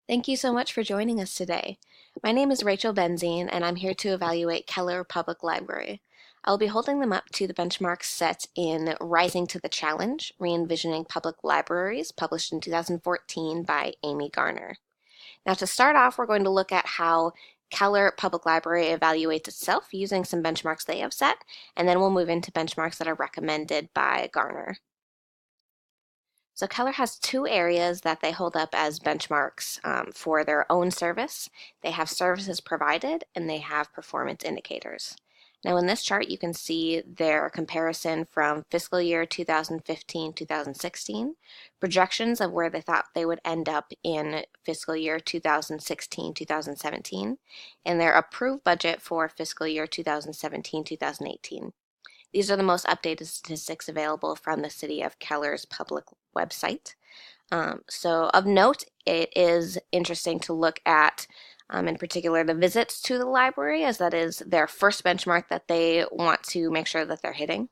Thank you so much for joining us today. My name is Rachel Benzine, and I'm here to evaluate Keller Public Library. I'll be holding them up to the benchmarks set in Rising to the Challenge, Re-envisioning Public Libraries, published in 2014 by Amy Garner. Now, to start off, we're going to look at how Keller Public Library evaluates itself using some benchmarks they have set, and then we'll move into benchmarks that are recommended by Garner. So Keller has two areas that they hold up as benchmarks for their own service. They have services provided and they have performance indicators. Now in this chart you can see their comparison from fiscal year 2015-2016, projections of where they thought they would end up in fiscal year 2016-2017, and their approved budget for fiscal year 2017-2018. These are the most updated statistics available from the City of Keller's public website. So of note, it is interesting to look at, in particular, the visits to the library, as that is their first benchmark that they want to make sure that they're hitting.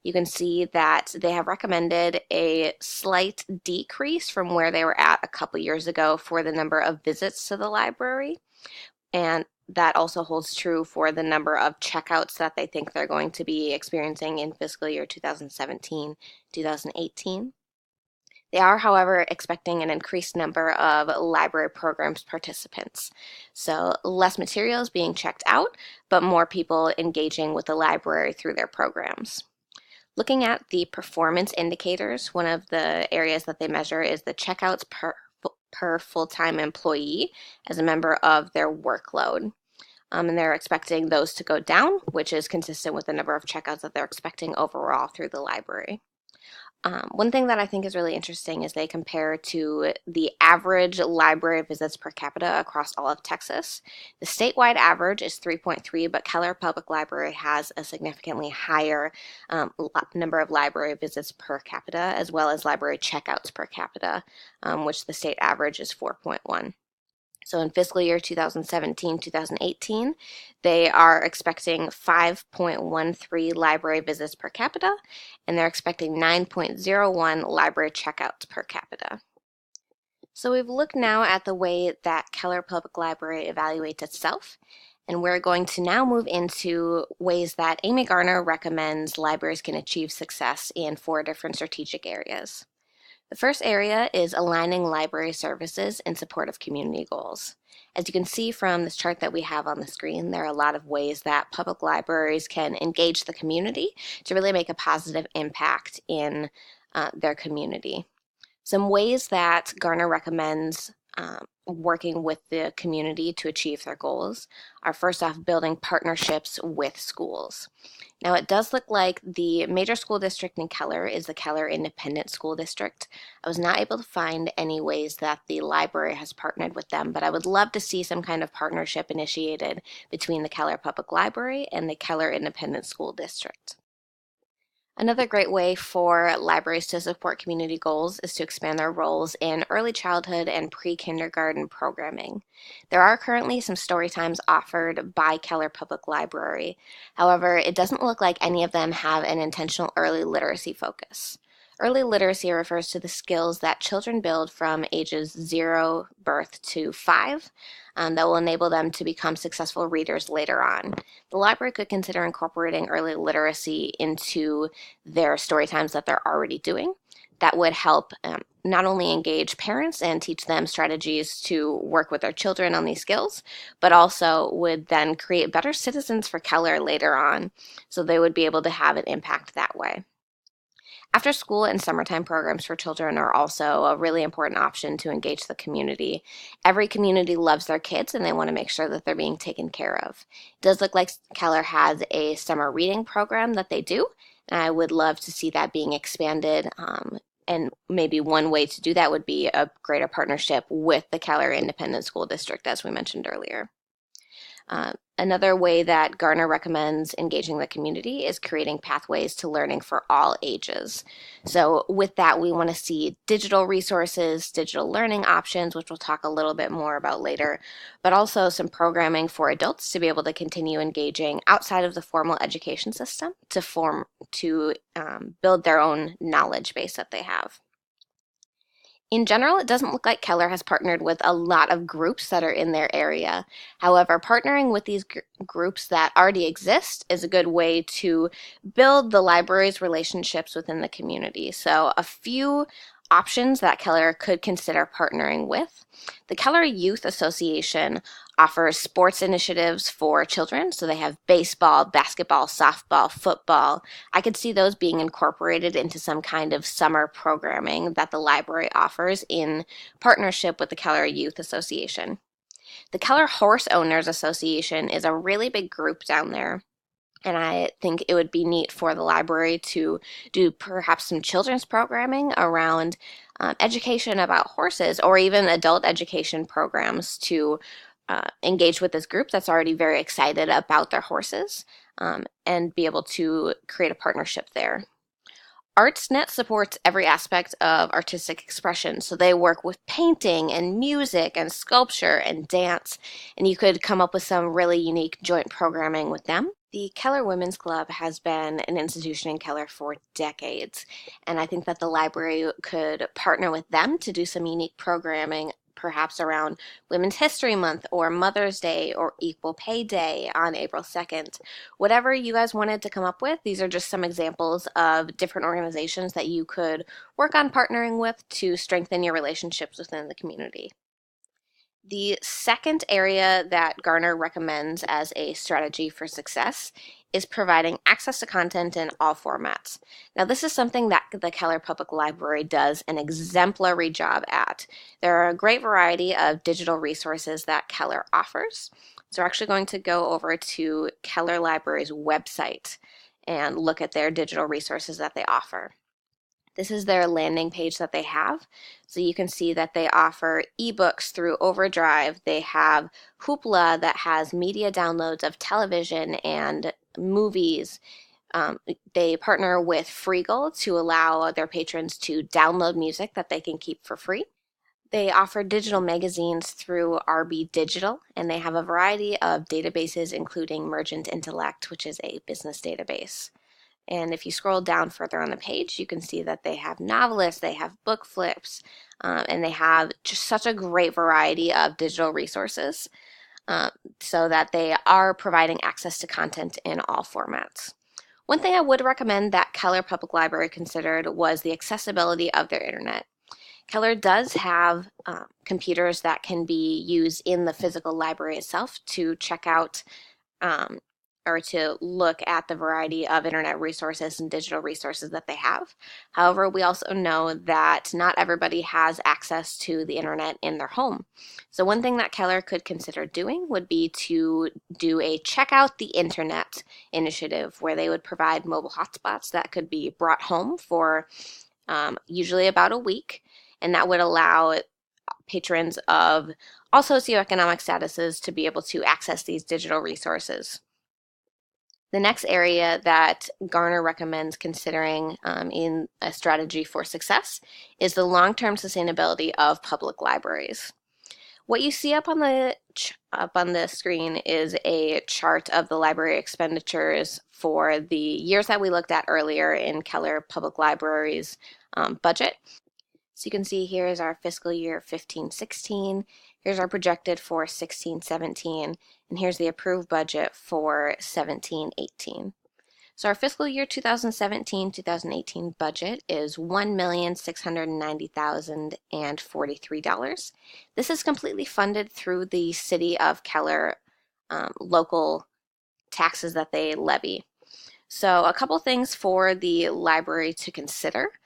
You can see that they have recommended a slight decrease from where they were at a couple years ago for the number of visits to the library. And that also holds true for the number of checkouts that they think they're going to be experiencing in fiscal year 2017-2018. They are, however, expecting an increased number of library programs participants. So less materials being checked out, but more people engaging with the library through their programs. Looking at the performance indicators, one of the areas that they measure is the checkouts per full-time employee as a member of their workload. And they're expecting those to go down, which is consistent with the number of checkouts that they're expecting overall through the library. One thing that I think is really interesting is they compare to the average library visits per capita across all of Texas. The statewide average is 3.3, but Keller Public Library has a significantly higher number of library visits per capita, as well as library checkouts per capita, which the state average is 4.1. So in fiscal year 2017-2018, they are expecting 5.13 library visits per capita, and they're expecting 9.01 library checkouts per capita. So we've looked now at the way that Keller Public Library evaluates itself, and we're going to now move into ways that Amy Garner recommends libraries can achieve success in 4 different strategic areas. The first area is aligning library services in support of community goals. As you can see from this chart that we have on the screen, there are a lot of ways that public libraries can engage the community to really make a positive impact in their community. Some ways that Garner recommends working with the community to achieve their goals are, first off, building partnerships with schools. Now, it does look like the major school district in Keller is the Keller Independent School District. I was not able to find any ways that the library has partnered with them, but I would love to see some kind of partnership initiated between the Keller Public Library and the Keller Independent School District. Another great way for libraries to support community goals is to expand their roles in early childhood and pre-kindergarten programming. There are currently some story times offered by Keller Public Library. However, it doesn't look like any of them have an intentional early literacy focus. Early literacy refers to the skills that children build from ages 0 birth to 5 that will enable them to become successful readers later on. The library could consider incorporating early literacy into their story times that they're already doing. That would help not only engage parents and teach them strategies to work with their children on these skills, but also would then create better citizens for Keller later on, so they would be able to have an impact that way. After school and summertime programs for children are also a really important option to engage the community. Every community loves their kids and they want to make sure that they're being taken care of. It does look like Keller has a summer reading program that they do, and I would love to see that being expanded. And maybe one way to do that would be a greater partnership with the Keller Independent School District, as we mentioned earlier. Another way that Garner recommends engaging the community is creating pathways to learning for all ages. So with that, we want to see digital resources, digital learning options, which we'll talk a little bit more about later, but also some programming for adults to be able to continue engaging outside of the formal education system to build their own knowledge base that they have. In general, it doesn't look like Keller has partnered with a lot of groups that are in their area. However, partnering with these groups that already exist is a good way to build the library's relationships within the community. So, a few options that Keller could consider partnering with. The Keller Youth Association offers sports initiatives for children. So they have baseball, basketball, softball, football. I could see those being incorporated into some kind of summer programming that the library offers in partnership with the Keller Youth Association. The Keller Horse Owners Association is a really big group down there. And I think it would be neat for the library to do perhaps some children's programming around education about horses, or even adult education programs to engage with this group that's already very excited about their horses, and be able to create a partnership there. ArtsNet supports every aspect of artistic expression. So they work with painting and music and sculpture and dance, and you could come up with some really unique joint programming with them. The Keller Women's Club has been an institution in Keller for decades, and I think that the library could partner with them to do some unique programming, perhaps around Women's History Month or Mother's Day or Equal Pay Day on April 2nd. Whatever you guys wanted to come up with, these are just some examples of different organizations that you could work on partnering with to strengthen your relationships within the community. The second area that Garner recommends as a strategy for success is providing access to content in all formats. Now, this is something that the Keller Public Library does an exemplary job at. There are a great variety of digital resources that Keller offers. So we're actually going to go over to Keller Library's website and look at their digital resources that they offer. This is their landing page that they have. So you can see that they offer ebooks through Overdrive. They have Hoopla that has media downloads of television and movies. They partner with Freegal to allow their patrons to download music that they can keep for free. They offer digital magazines through RB Digital, and they have a variety of databases, including Mergent Intellect, which is a business database. And if you scroll down further on the page, you can see that they have novelists, they have book flips, and they have just such a great variety of digital resources, so that they are providing access to content in all formats. One thing I would recommend that Keller Public Library considered was the accessibility of their internet. Keller does have computers that can be used in the physical library itself to check out or to look at the variety of internet resources and digital resources that they have. However, we also know that not everybody has access to the internet in their home. So one thing that Keller could consider doing would be to do a check out the internet initiative, where they would provide mobile hotspots that could be brought home for usually about a week, and that would allow patrons of all socioeconomic statuses to be able to access these digital resources. The next area that Garner recommends considering in a strategy for success is the long-term sustainability of public libraries. What you see up on the screen is a chart of the library expenditures for the years that we looked at earlier in Keller Public Library's budget. So you can see here is our fiscal year 15-16. Here's our projected for 16-17, and here's the approved budget for 17-18. So our fiscal year 2017-2018 budget is $1,690,043. This is completely funded through the City of Keller local taxes that they levy. So a couple things for the library to consider.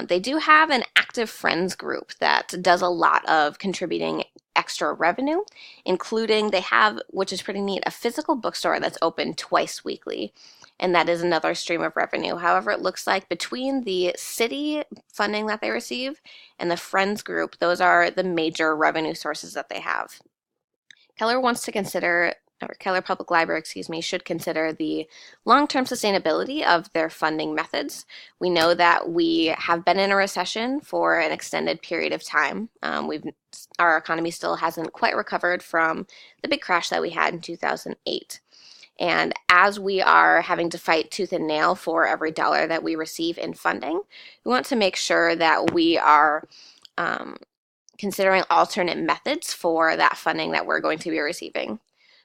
They do have an active friends group that does a lot of contributing extra revenue, including they have, which is pretty neat, a physical bookstore that's open twice weekly, and that is another stream of revenue. However, it looks like between the city funding that they receive and the friends group, those are the major revenue sources that they have. Keller wants to consider, or Keller Public Library, should consider the long-term sustainability of their funding methods. We know that we have been in a recession for an extended period of time. Our economy still hasn't quite recovered from the big crash that we had in 2008. And as we are having to fight tooth and nail for every dollar that we receive in funding, we want to make sure that we are considering alternate methods for that funding that we're going to be receiving.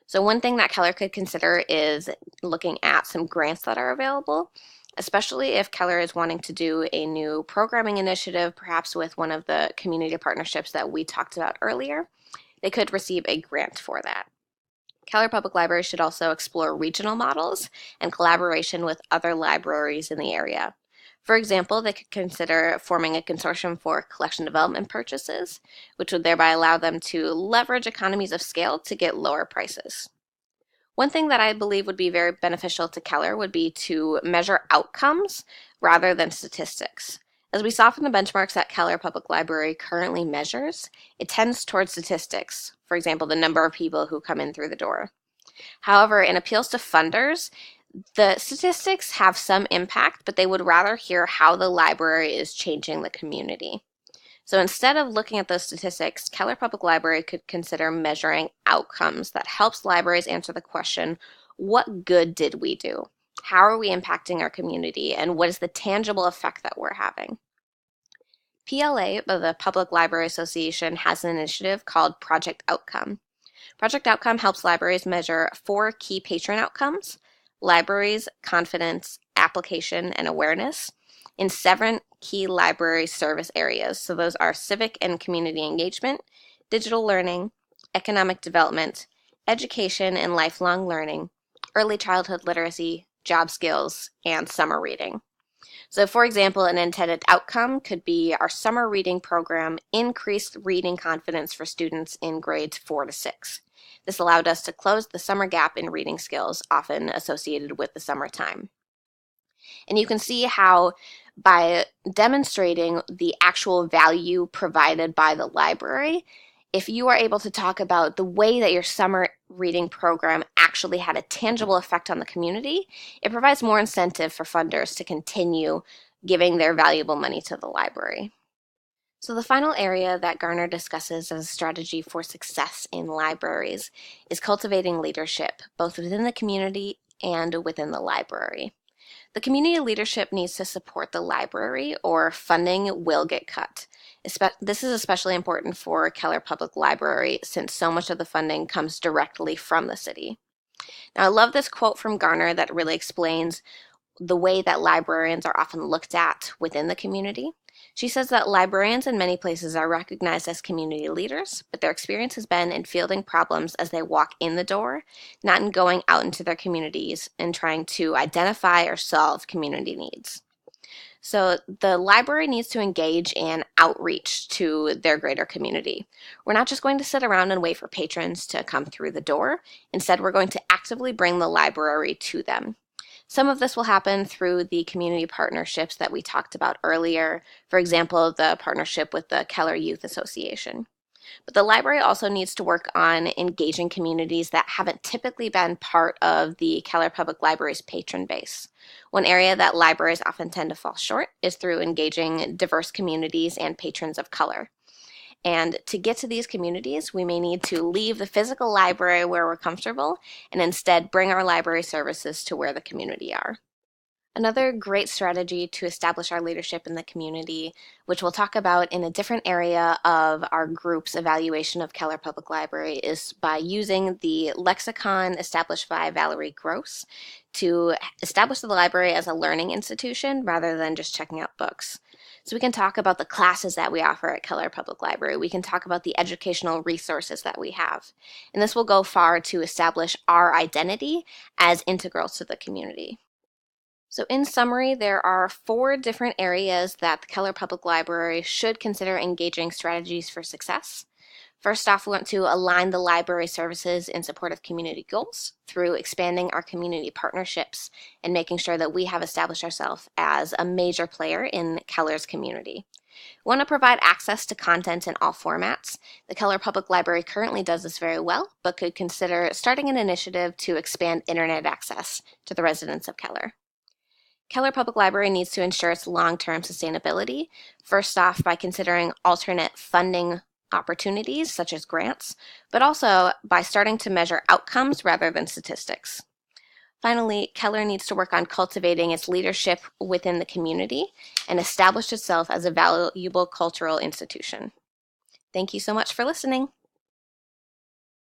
So one thing that Keller could consider is looking at some grants that are available, especially if Keller is wanting to do a new programming initiative, perhaps with one of the community partnerships that we talked about earlier. They could receive a grant for that. Keller Public Library should also explore regional models and collaboration with other libraries in the area. For example, they could consider forming a consortium for collection development purchases, which would thereby allow them to leverage economies of scale to get lower prices. One thing that I believe would be very beneficial to Keller would be to measure outcomes rather than statistics. As we saw from the benchmarks that Keller Public Library currently measures, it tends towards statistics, for example, the number of people who come in through the door. However, in appeals to funders, the statistics have some impact, but they would rather hear how the library is changing the community. So instead of looking at those statistics, Keller Public Library could consider measuring outcomes that helps libraries answer the question, what good did we do? How are we impacting our community? And what is the tangible effect that we're having? PLA, the Public Library Association, has an initiative called Project Outcome. Project Outcome helps libraries measure 4 key patron outcomes: libraries, confidence, application, and awareness, in 7 key library service areas. So those are civic and community engagement, digital learning, economic development, education and lifelong learning, early childhood literacy, job skills, and summer reading. So for example, an intended outcome could be our summer reading program increased reading confidence for students in grades 4 to 6. This allowed us to close the summer gap in reading skills, often associated with the summertime. And you can see how by demonstrating the actual value provided by the library, if you are able to talk about the way that your summer reading program actually had a tangible effect on the community, it provides more incentive for funders to continue giving their valuable money to the library. So the final area that Garner discusses as a strategy for success in libraries is cultivating leadership, both within the community and within the library. The community leadership needs to support the library, or funding will get cut. This is especially important for Keller Public Library since so much of the funding comes directly from the city. Now, I love this quote from Garner that really explains the way that librarians are often looked at within the community. She says that librarians in many places are recognized as community leaders, but their experience has been in fielding problems as they walk in the door, not in going out into their communities and trying to identify or solve community needs. So the library needs to engage in outreach to their greater community. We're not just going to sit around and wait for patrons to come through the door. Instead, we're going to actively bring the library to them. Some of this will happen through the community partnerships that we talked about earlier, for example, the partnership with the Keller Youth Association. But the library also needs to work on engaging communities that haven't typically been part of the Keller Public Library's patron base. One area that libraries often tend to fall short is through engaging diverse communities and patrons of color. And to get to these communities, we may need to leave the physical library where we're comfortable and instead bring our library services to where the community are. Another great strategy to establish our leadership in the community, which we'll talk about in a different area of our group's evaluation of Keller Public Library, is by using the lexicon established by Valerie Gross to establish the library as a learning institution rather than just checking out books. So we can talk about the classes that we offer at Keller Public Library. We can talk about the educational resources that we have. And this will go far to establish our identity as integrals to the community. So in summary, there are 4 different areas that the Keller Public Library should consider engaging strategies for success. First off, we want to align the library services in support of community goals through expanding our community partnerships and making sure that we have established ourselves as a major player in Keller's community. We want to provide access to content in all formats. The Keller Public Library currently does this very well, but could consider starting an initiative to expand internet access to the residents of Keller. Keller Public Library needs to ensure its long-term sustainability, first off by considering alternate funding opportunities such as grants, but also by starting to measure outcomes rather than statistics. Finally, Keller needs to work on cultivating its leadership within the community and establish itself as a valuable cultural institution. Thank you so much for listening.